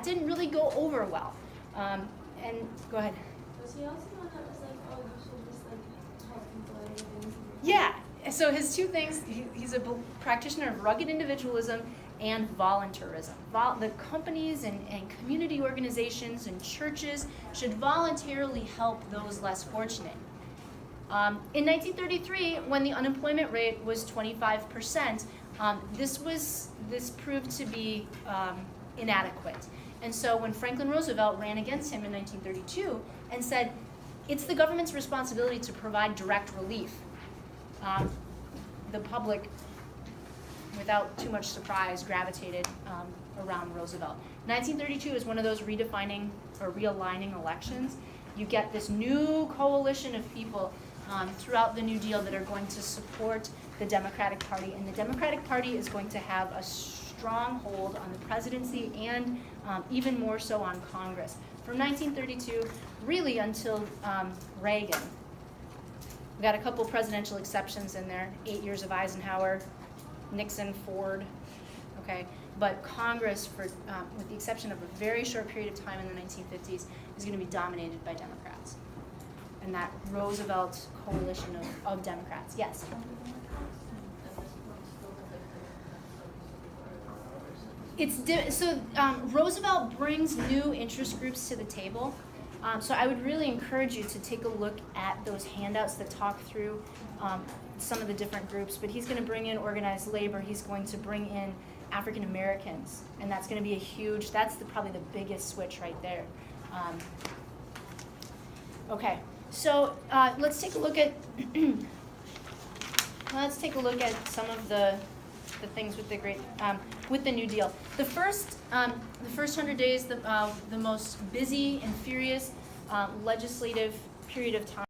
didn't really go over well. And go ahead. Was he also the one that was like, oh, you should just like help people out of things? Yeah. So his two things, he's a practitioner of rugged individualism and voluntarism. The companies and community organizations and churches should voluntarily help those less fortunate. In 1933, when the unemployment rate was 25%, this proved to be inadequate. And so when Franklin Roosevelt ran against him in 1932 and said, it's the government's responsibility to provide direct relief, the public, without too much surprise, gravitated around Roosevelt. 1932 is one of those redefining or realigning elections. You get this new coalition of people throughout the New Deal that are going to support the Democratic Party, and the Democratic Party is going to have a strong hold on the presidency and even more so on Congress. From 1932, really until Reagan. We got a couple presidential exceptions in there, 8 years of Eisenhower, Nixon, Ford, okay? But Congress, with the exception of a very short period of time in the 1950s, is going to be dominated by Democrats. And that Roosevelt coalition of Democrats. Yes? Roosevelt brings new interest groups to the table. So I would really encourage you to take a look at those handouts that talk through some of the different groups. But he's going to bring in organized labor. He's going to bring in African Americans, and that's going to be a huge. That's probably the biggest switch right there. Okay, so let's take a look at some of the things with with the New Deal. The first 100 days, the most busy and furious legislative period of time.